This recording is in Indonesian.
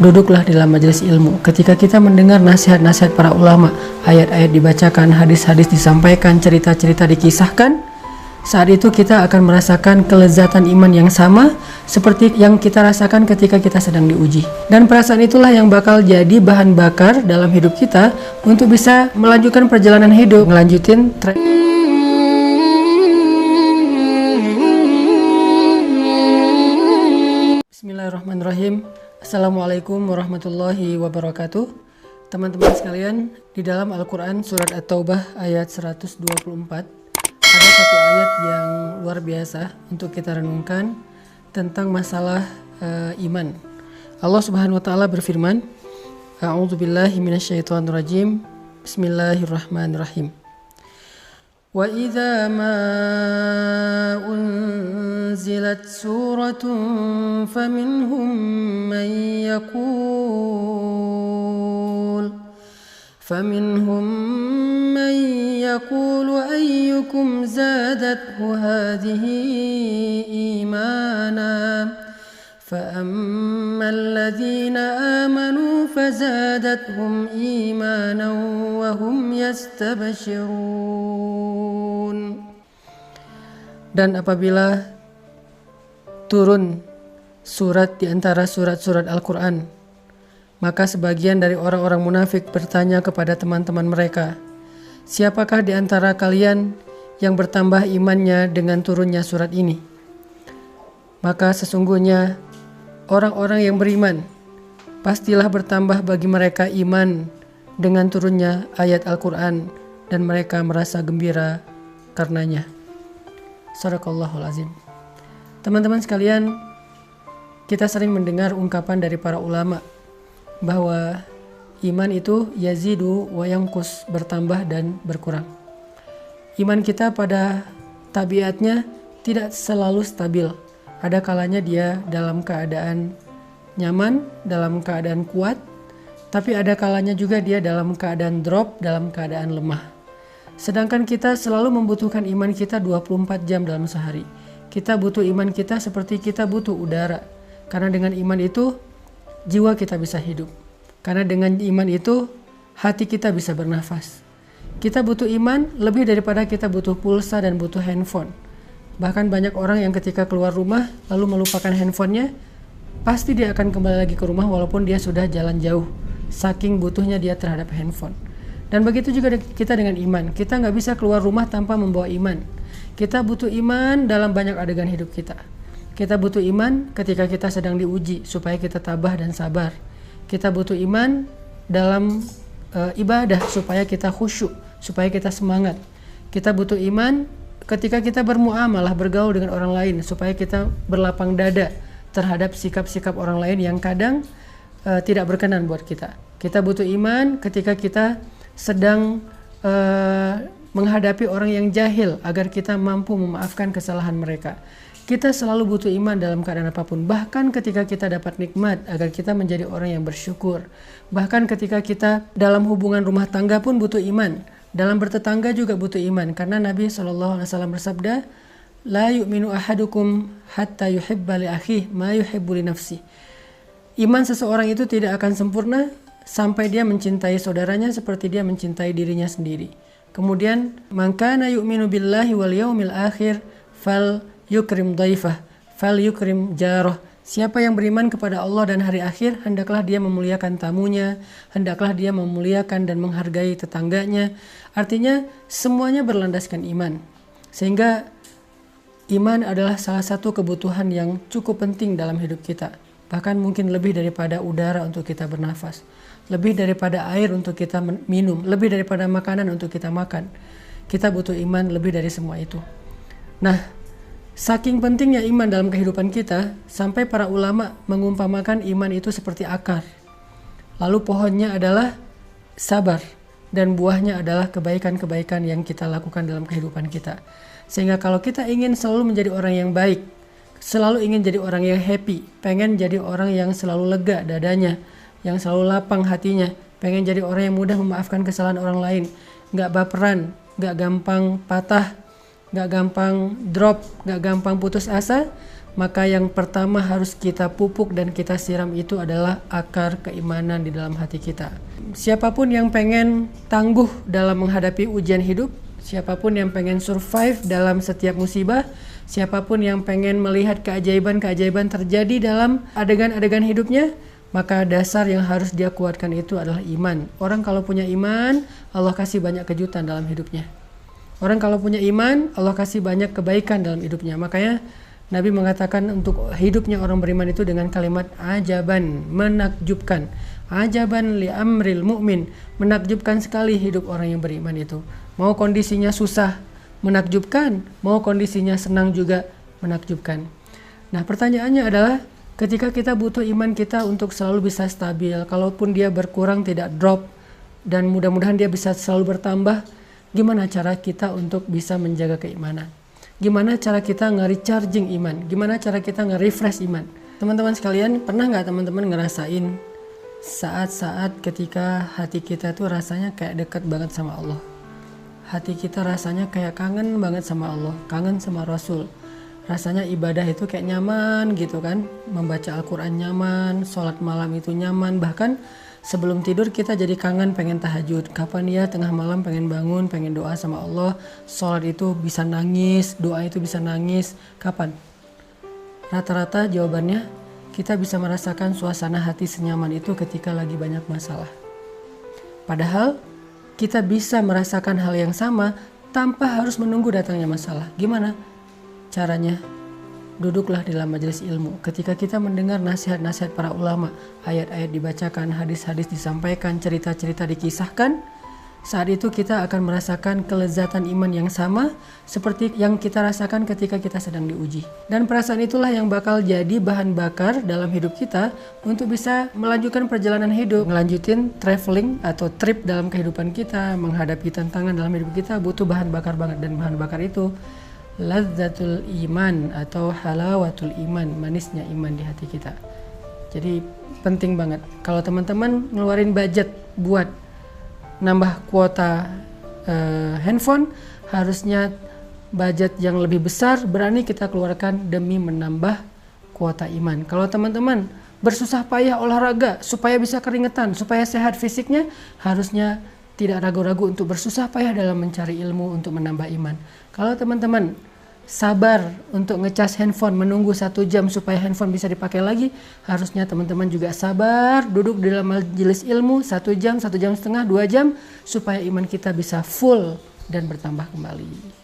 Duduklah dalam majelis ilmu. Ketika kita mendengar nasihat-nasihat para ulama, ayat-ayat dibacakan, hadis-hadis disampaikan, cerita-cerita dikisahkan, saat itu kita akan merasakan kelezatan iman yang sama seperti yang kita rasakan ketika kita sedang diuji. Dan perasaan itulah yang bakal jadi bahan bakar dalam hidup kita untuk bisa melanjutkan perjalanan hidup, ngelanjutin track. Bismillahirrahmanirrahim. Assalamualaikum warahmatullahi wabarakatuh. Teman-teman sekalian, di dalam Al-Quran surat At-Taubah ayat 124 ada satu ayat yang luar biasa untuk kita renungkan tentang masalah iman. Allah Subhanahu wa taala berfirman, A'udzubillahi minasyaitonirrajim. Bismillahirrahmanirrahim. Wa idza ma unzilat suratun faminhum man yaqulu ayyukum zadathu hadhihi imana فأما الذين آمنوا فزادتهم إيمانا وهم يستبشرون. Dan apabila turun surat di antara surat-surat Al-Quran, maka sebagian dari orang-orang munafik bertanya kepada teman-teman mereka, siapakah di antara kalian yang bertambah imannya dengan turunnya surat ini? Maka sesungguhnya orang-orang yang beriman pastilah bertambah bagi mereka iman dengan turunnya ayat Al-Quran dan mereka merasa gembira karenanya. Shadaqallahul azim. Teman-teman sekalian, kita sering mendengar ungkapan dari para ulama bahwa iman itu yazidu wa yanqus, bertambah dan berkurang. Iman kita pada tabiatnya tidak selalu stabil. Ada kalanya dia dalam keadaan nyaman, dalam keadaan kuat, tapi ada kalanya juga dia dalam keadaan drop, dalam keadaan lemah. Sedangkan kita selalu membutuhkan iman kita 24 jam dalam sehari. Kita butuh iman kita seperti kita butuh udara. Karena dengan iman itu, jiwa kita bisa hidup. Karena dengan iman itu, hati kita bisa bernafas. Kita butuh iman lebih daripada kita butuh pulsa dan butuh handphone. Bahkan banyak orang yang ketika keluar rumah lalu melupakan handphonenya, pasti dia akan kembali lagi ke rumah walaupun dia sudah jalan jauh, saking butuhnya dia terhadap handphone. Dan begitu juga kita dengan iman. Kita nggak bisa keluar rumah tanpa membawa iman. Kita butuh iman dalam banyak adegan hidup kita. Kita butuh iman ketika kita sedang diuji supaya kita tabah dan sabar. Kita butuh iman dalam ibadah supaya kita khusyuk, supaya kita semangat. Kita butuh iman ketika kita bermuamalah, bergaul dengan orang lain supaya kita berlapang dada terhadap sikap-sikap orang lain yang kadang tidak berkenan buat kita. Kita butuh iman ketika kita sedang menghadapi orang yang jahil agar kita mampu memaafkan kesalahan mereka. Kita selalu butuh iman dalam keadaan apapun. Bahkan ketika kita dapat nikmat agar kita menjadi orang yang bersyukur. Bahkan ketika kita dalam hubungan rumah tangga pun butuh iman. Dalam bertetangga juga butuh iman, karena Nabi SAW bersabda, La yu'minu ahadukum hatta yuhibba li akhihi ma yuhibbu li nafsi. Iman seseorang itu tidak akan sempurna sampai dia mencintai saudaranya seperti dia mencintai dirinya sendiri. Kemudian, man kana yu'minu billahi wal yaumil akhir fal yukrim dhaifah, fal yukrim jarah. Siapa yang beriman kepada Allah dan hari akhir, hendaklah dia memuliakan tamunya, hendaklah dia memuliakan dan menghargai tetangganya. Artinya semuanya berlandaskan iman. Sehingga iman adalah salah satu kebutuhan yang cukup penting dalam hidup kita. Bahkan mungkin lebih daripada udara untuk kita bernafas, lebih daripada air untuk kita minum, lebih daripada makanan untuk kita makan. Kita butuh iman lebih dari semua itu. Nah, saking pentingnya iman dalam kehidupan kita, sampai para ulama mengumpamakan iman itu seperti akar. Lalu pohonnya adalah sabar, dan buahnya adalah kebaikan-kebaikan yang kita lakukan dalam kehidupan kita. Sehingga kalau kita ingin selalu menjadi orang yang baik, selalu ingin jadi orang yang happy, pengen jadi orang yang selalu lega dadanya, yang selalu lapang hatinya, pengen jadi orang yang mudah memaafkan kesalahan orang lain, gak baperan, gak gampang patah, gak gampang drop, gak gampang putus asa, maka yang pertama harus kita pupuk dan kita siram itu adalah akar keimanan di dalam hati kita. Siapapun yang pengen tangguh dalam menghadapi ujian hidup, siapapun yang pengen survive dalam setiap musibah, siapapun yang pengen melihat keajaiban-keajaiban terjadi dalam adegan-adegan hidupnya, maka dasar yang harus dia kuatkan itu adalah iman. Orang kalau punya iman, Allah kasih banyak kejutan dalam hidupnya. Orang kalau punya iman, Allah kasih banyak kebaikan dalam hidupnya. Makanya Nabi mengatakan untuk hidupnya orang beriman itu dengan kalimat ajaban, menakjubkan. Ajaban li amril mu'min, menakjubkan sekali hidup orang yang beriman itu. Mau kondisinya susah, menakjubkan. Mau kondisinya senang juga, menakjubkan. Nah, pertanyaannya adalah ketika kita butuh iman kita untuk selalu bisa stabil, kalaupun dia berkurang tidak drop, dan mudah-mudahan dia bisa selalu bertambah, gimana cara kita untuk bisa menjaga keimanan? Gimana cara kita nge-recharging iman? Gimana cara kita nge-refresh iman? Teman-teman sekalian, pernah nggak teman-teman ngerasain saat-saat ketika hati kita tuh rasanya kayak dekat banget sama Allah? Hati kita rasanya kayak kangen banget sama Allah, kangen sama Rasul. Rasanya ibadah itu kayak nyaman gitu kan. Membaca Al-Quran nyaman, sholat malam itu nyaman. Bahkan sebelum tidur kita jadi kangen pengen tahajud. Kapan ya tengah malam pengen bangun, pengen doa sama Allah. Sholat itu bisa nangis, doa itu bisa nangis. Kapan? Rata-rata jawabannya kita bisa merasakan suasana hati senyaman itu ketika lagi banyak masalah. Padahal kita bisa merasakan hal yang sama tanpa harus menunggu datangnya masalah. Gimana caranya? Duduklah di dalam majelis ilmu. Ketika kita mendengar nasihat-nasihat para ulama, ayat-ayat dibacakan, hadis-hadis disampaikan, cerita-cerita dikisahkan, saat itu kita akan merasakan kelezatan iman yang sama seperti yang kita rasakan ketika kita sedang diuji. Dan perasaan itulah yang bakal jadi bahan bakar dalam hidup kita untuk bisa melanjutkan perjalanan hidup, melanjutin traveling atau trip dalam kehidupan kita, menghadapi tantangan dalam hidup kita butuh bahan bakar banget. Dan bahan bakar itu lazzatul iman atau halawatul iman, manisnya iman di hati kita. Jadi penting banget kalau teman-teman ngeluarin budget buat nambah kuota handphone, harusnya budget yang lebih besar berani kita keluarkan demi menambah kuota iman. Kalau teman-teman bersusah payah olahraga supaya bisa keringetan, supaya sehat fisiknya, harusnya tidak ragu-ragu untuk bersusah payah dalam mencari ilmu untuk menambah iman. Kalau teman-teman sabar untuk ngecas handphone, menunggu 1 jam supaya handphone bisa dipakai lagi, harusnya teman-teman juga sabar duduk di dalam majelis ilmu 1 jam, 1,5 jam, 2 jam, supaya iman kita bisa full dan bertambah kembali.